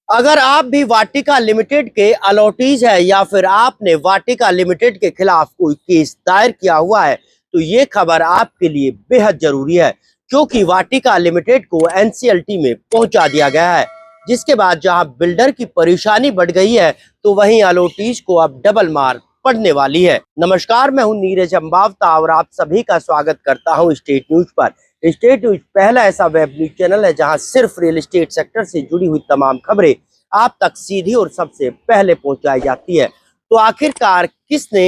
अगर आप भी वाटिका लिमिटेड के अलॉटीज है या फिर आपने वाटिका लिमिटेड के खिलाफ कोई केस दायर किया हुआ है तो ये खबर आपके लिए बेहद जरूरी है, क्योंकि वाटिका लिमिटेड को एनसीएलटी में पहुंचा दिया गया है। जिसके बाद जहां बिल्डर की परेशानी बढ़ गई है तो वहीं अलॉटीज को अब डबल मार पड़ने वाली है। नमस्कार, मैं हूं नीरज अंबावता और आप सभी का स्वागत करता हूं स्टेट न्यूज पर। स्टेट न्यूज पहला ऐसा वेब न्यूज चैनल है जहां सिर्फ रियल एस्टेट सेक्टर से जुड़ी हुई तमाम खबरें आप तक सीधी और सबसे पहले पहुंचाई जाती है। तो आखिरकार किसने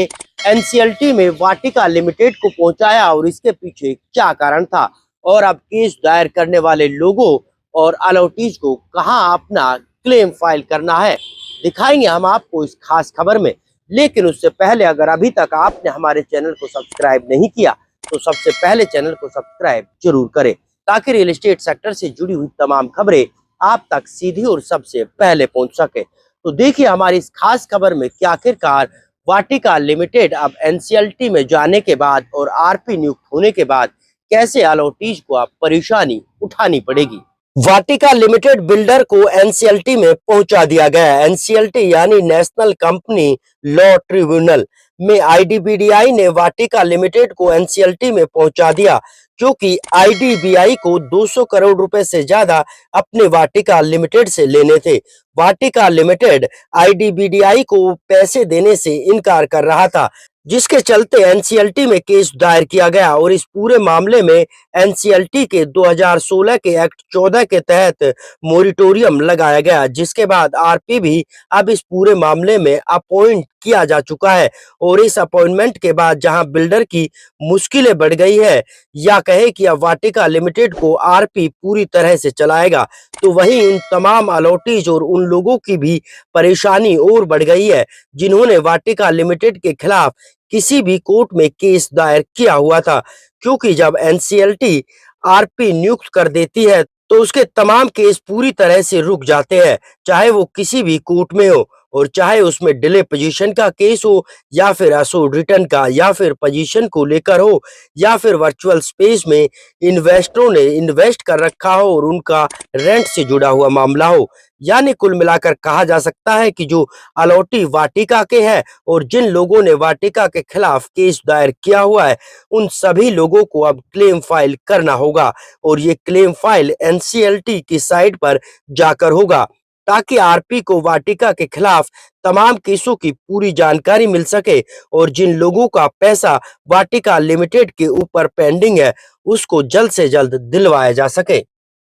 एनसीएलटी में वाटिका लिमिटेड को पहुंचाया और इसके पीछे क्या कारण था, और अब केस दायर करने वाले लोगों और अलॉटीज को कहां अपना क्लेम फाइल करना है, दिखाएंगे हम आपको इस खास खबर में। लेकिन उससे पहले अगर अभी तक आपने हमारे चैनल को सब्सक्राइब नहीं किया तो सबसे पहले चैनल को सब्सक्राइब जरूर करें, ताकि रियल एस्टेट सेक्टर से जुड़ी हुई तमाम खबरें आप तक सीधी और सबसे पहले पहुंच सके। तो देखिए हमारी इस खास खबर में कि आखिरकार वाटिका लिमिटेड अब एनसीएलटी में जाने के बाद और आरपी नियुक्त होने के बाद कैसे अलॉटीज को अब परेशानी उठानी पड़ेगी। वाटिका लिमिटेड बिल्डर को एनसीएलटी में पहुंचा दिया गया है। एनसीएलटी यानी नेशनल कंपनी लॉ ट्रिब्यूनल में आईडीबीआई ने वाटिका लिमिटेड को एनसीएलटी में पहुंचा दिया, क्योंकि आईडीबीआई को 200 करोड़ रुपए से ज्यादा अपने वाटिका लिमिटेड से लेने थे। वाटिका लिमिटेड आईडीबीआई को पैसे देने से इनकार कर रहा था, जिसके चलते एनसीएलटी में केस दायर किया गया और इस पूरे मामले में एनसीएलटी के 2016 के एक्ट 14 के तहत मोरिटोरियम लगाया गया, जिसके बाद आरपी भी अब इस पूरे मामले में अपॉइंट किया जा चुका है। और इस अपॉइंटमेंट के बाद जहां बिल्डर की मुश्किलें बढ़ गई है, या कहे कि अब वाटिका लिमिटेड को आरपी पूरी तरह से चलाएगा, तो वहीं उन तमाम अलॉटीज और उन लोगों की भी परेशानी और बढ़ गई है जिन्होंने वाटिका लिमिटेड के खिलाफ किसी भी कोर्ट में केस दायर किया हुआ था। क्योंकि जब एनसीएलटी आरपी नियुक्त कर देती है तो उसके तमाम केस पूरी तरह से रुक जाते हैं, चाहे वो किसी भी कोर्ट में हो, और चाहे उसमें डिले पोजीशन का केस हो, या फिर असोर्ड रिटर्न का, या फिर पोजीशन को लेकर हो, या फिर वर्चुअल स्पेस में इन्वेस्टरों ने इन्वेस्ट कर रखा हो और उनका रेंट से जुड़ा हुआ मामला हो। यानी कुल मिलाकर कहा जा सकता है कि जो अलॉटी वाटिका के हैं और जिन लोगों ने वाटिका के खिलाफ केस दायर किया हुआ है, उन सभी लोगों को अब क्लेम फाइल करना होगा, और ये क्लेम फाइल एनसीएलटी की साइट पर जाकर होगा, ताकि आरपी को वाटिका के खिलाफ तमाम केसों की पूरी जानकारी मिल सके और जिन लोगों का पैसा वाटिका लिमिटेड के ऊपर पेंडिंग है उसको जल्द से जल्द दिलवाया जा सके।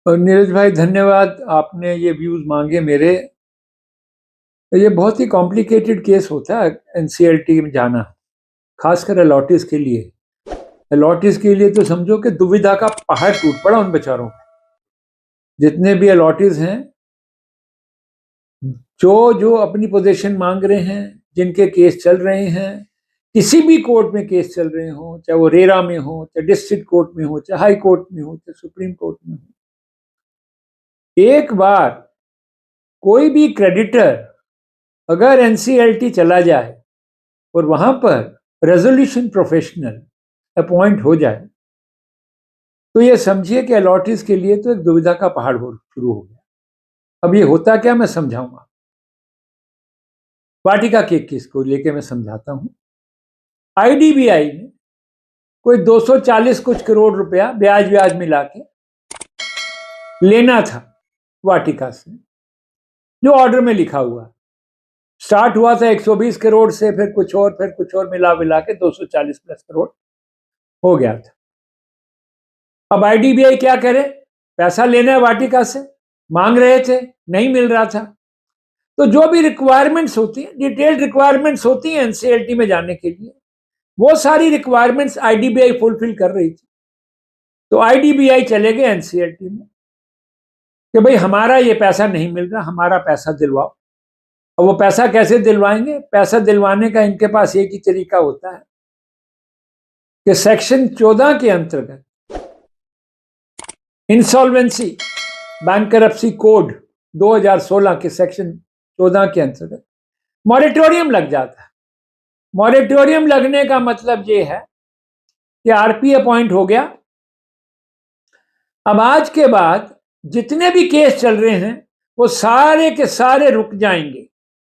और नीरज भाई धन्यवाद, आपने ये व्यूज मांगे मेरे। ये बहुत ही कॉम्प्लिकेटेड केस होता है एनसीएलटी में जाना, खासकर अलॉटीज के लिए। अलॉटीज के लिए तो समझो कि दुविधा का पहाड़ टूट पड़ा उन बेचारों पे। जितने भी अलॉटीज हैं, जो जो अपनी पोजीशन मांग रहे हैं, जिनके केस चल रहे हैं, किसी भी कोर्ट में केस चल रहे हो, चाहे वो रेरा में हो, चाहे डिस्ट्रिक्ट कोर्ट में हो, चाहे हाई कोर्ट में हो, चाहे सुप्रीम कोर्ट में हो, एक बार कोई भी क्रेडिटर अगर एनसीएलटी चला जाए और वहां पर रेजोल्यूशन प्रोफेशनल अपॉइंट हो जाए, तो ये समझिए कि अलॉटीज के लिए तो एक दुविधा का पहाड़ शुरू हो गया। अब ये होता क्या, मैं समझाऊंगा। वाटिका के केस को लेके मैं समझाता हूं। आईडीबीआई ने कोई 240 कुछ करोड़ रुपया ब्याज ब्याज मिला के लेना था वाटिका से, जो ऑर्डर में लिखा हुआ। स्टार्ट हुआ था 120 करोड़ से, फिर कुछ और मिला के 240 प्लस करोड़ हो गया था। अब आईडीबीआई क्या करे, पैसा लेना है वाटिका से, मांग रहे थे, नहीं मिल रहा था। तो जो भी रिक्वायरमेंट्स होती हैं, डिटेल्ड रिक्वायरमेंट्स होती हैं एनसीएलटी में जाने के लिए, वो सारी रिक्वायरमेंट्स आईडीबीआई फुलफिल कर रही थी। तो आईडीबीआई चले गए एनसीएलटी में कि भाई हमारा ये पैसा नहीं मिल रहा, हमारा पैसा दिलवाओ। और वो पैसा कैसे दिलवाएंगे? पैसा दिलवाने का इनके पास एक ही तरीका होता है कि सेक्शन 14 के अंतर्गत इंसॉल्वेंसी बैंकरप्सी कोड 2016 के सेक्शन 14 के अंतर्गत मॉरेटोरियम लग जाता है। मॉरेटोरियम लगने का मतलब ये है कि आरपी अपॉइंट हो गया। अब आज के बाद जितने भी केस चल रहे हैं वो सारे के सारे रुक जाएंगे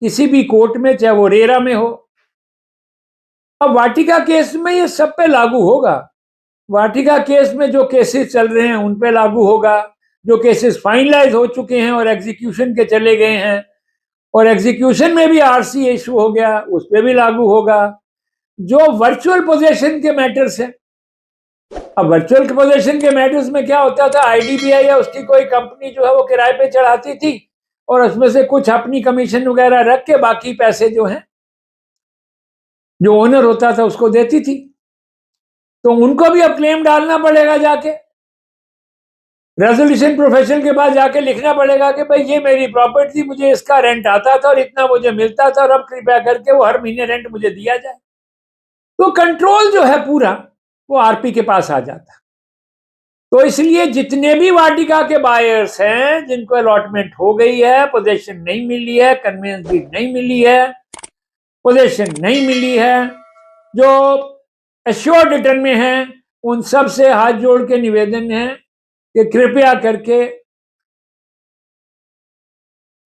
किसी भी कोर्ट में, चाहे वो रेरा में हो। अब वाटिका केस में ये सब पे लागू होगा। वाटिका केस में जो केसेस चल रहे हैं उन पे लागू होगा, जो केसेस फाइनलाइज हो चुके हैं और एग्जीक्यूशन के चले गए हैं, और एग्जीक्यूशन में भी आरसी इशू हो गया, उस पर भी लागू होगा। जो वर्चुअल पोजेशन के मैटर्स हैं, अब वर्चुअल पोजेशन के मैटर्स में क्या होता था, आईडीबीआई या उसकी कोई कंपनी जो है वो किराए पे चढ़ाती थी और उसमें से कुछ अपनी कमीशन वगैरह रख के बाकी पैसे जो हैं जो ओनर होता था उसको देती थी। तो उनको भी अब क्लेम डालना पड़ेगा, जाके रेजोल्यूशन प्रोफेशन के बाद जाके लिखना पड़ेगा कि भाई ये मेरी प्रॉपर्टी थी, मुझे इसका रेंट आता था और इतना मुझे मिलता था और अब कृपया करके वो हर महीने रेंट मुझे दिया जाए। तो कंट्रोल जो है पूरा वो आरपी के पास आ जाता। तो इसलिए जितने भी वाटिका के बायर्स हैं जिनको अलॉटमेंट हो गई है, पोजेशन नहीं मिली है, कन्वेंस डीड नहीं मिली है, पोजेशन नहीं मिली है, जो एश्योर्ड रिटर्न में है, उन सब से हाथ जोड़ के निवेदन है कि कृपया करके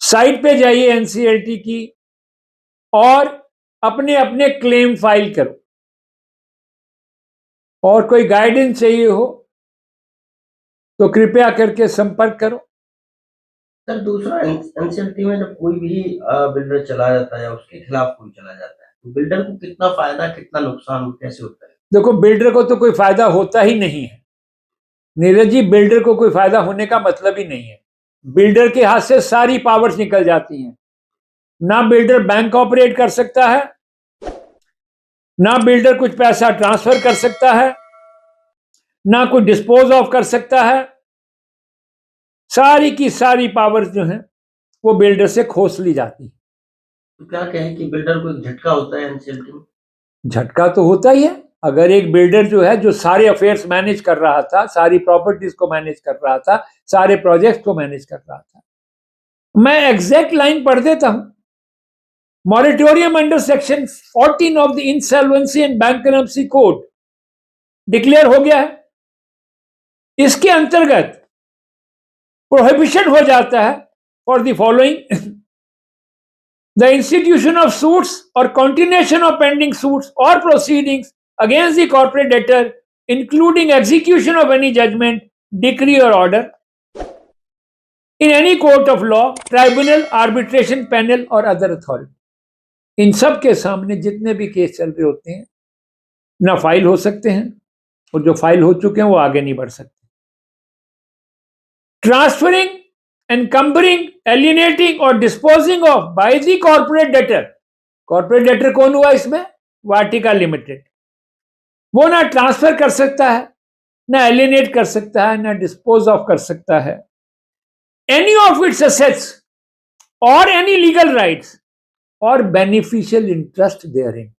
साइट पे जाइए एनसीएलटी की और अपने अपने क्लेम फाइल करो, और कोई गाइडेंस चाहिए हो तो कृपया करके संपर्क करो। सर दूसरा, एनसीएलटी में जब कोई भी बिल्डर चला जाता है या उसके खिलाफ कोई चला जाता है तो बिल्डर को कितना फायदा कितना नुकसान कैसे होता है? देखो, बिल्डर को तो कोई फायदा होता ही नहीं है नीरज जी, बिल्डर को कोई फायदा होने का मतलब ही नहीं है। बिल्डर के हाथ से सारी पावर्स निकल जाती हैं। ना बिल्डर बैंक ऑपरेट कर सकता है, ना बिल्डर कुछ पैसा ट्रांसफर कर सकता है, ना कुछ डिस्पोज ऑफ कर सकता है। सारी की सारी पावर्स जो हैं वो बिल्डर से खोस ली जाती है। तो क्या कहें कि बिल्डर को एक झटका होता है एनसीएलटी में? झटका तो होता ही है। अगर एक बिल्डर जो है जो सारे अफेयर्स मैनेज कर रहा था, सारी प्रॉपर्टीज को मैनेज कर रहा था, सारे प्रोजेक्ट्स को मैनेज कर रहा था, मैं एग्जैक्ट लाइन पढ़ देता हूं। Moratorium under section 14 of the insolvency and bankruptcy code declare हो गया है। इसके अंतर्गत प्रोहिबिशन हो जाता है for the following: the institution of suits or continuation of pending suits or proceedings against the corporate debtor, including execution of any judgment, decree or order in any court of law, tribunal, arbitration panel or other authority. इन सब के सामने जितने भी case चल रहे होते हैं ना फाइल हो सकते हैं, और जो फाइल हो चुके हैं वो आगे नहीं बढ़ सकते। Transferring, encumbering, alienating or disposing of by the corporate debtor. corporate debtor कौन हुआ इसमें? वाटिका लिमिटेड। वो ना ट्रांसफर कर सकता है, ना एलिनेट कर सकता है, ना डिस्पोज ऑफ कर सकता है एनी ऑफ इट्स एसेट्स और एनी लीगल राइट्स और बेनिफिशियल इंटरेस्ट देयरिन।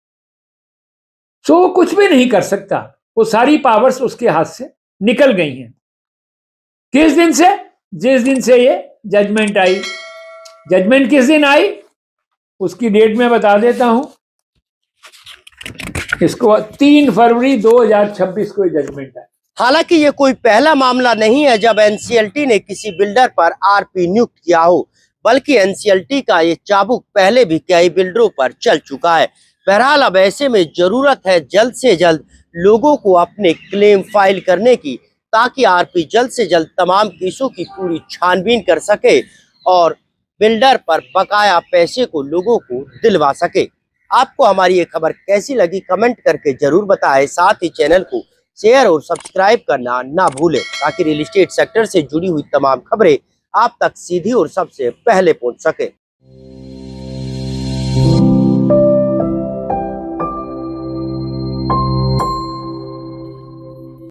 सो वो कुछ भी नहीं कर सकता, वो सारी पावर्स उसके हाथ से निकल गई हैं। किस दिन से? जिस दिन से ये जजमेंट आई। जजमेंट किस दिन आई उसकी डेट में बता देता हूं। इसको 3 फरवरी 2026 को जजमेंट है। हालांकि ये कोई पहला मामला नहीं है जब एनसीएलटी ने किसी बिल्डर पर आरपी नियुक्त किया हो, बल्कि एनसीएलटी का ये चाबुक पहले भी कई बिल्डरों पर चल चुका है। बहरहाल अब ऐसे में जरूरत है जल्द से जल्द लोगों को अपने क्लेम फाइल करने की, ताकि आरपी जल्द से जल्द तमाम केसों की पूरी छानबीन कर सके और बिल्डर पर बकाया पैसे को लोगों को दिलवा सके। आपको हमारी ये खबर कैसी लगी कमेंट करके जरूर बताएं। साथ ही चैनल को शेयर और सब्सक्राइब करना ना भूलें, ताकि रियल एस्टेट सेक्टर से जुड़ी हुई तमाम खबरें आप तक सीधी और सबसे पहले पहुंच सके।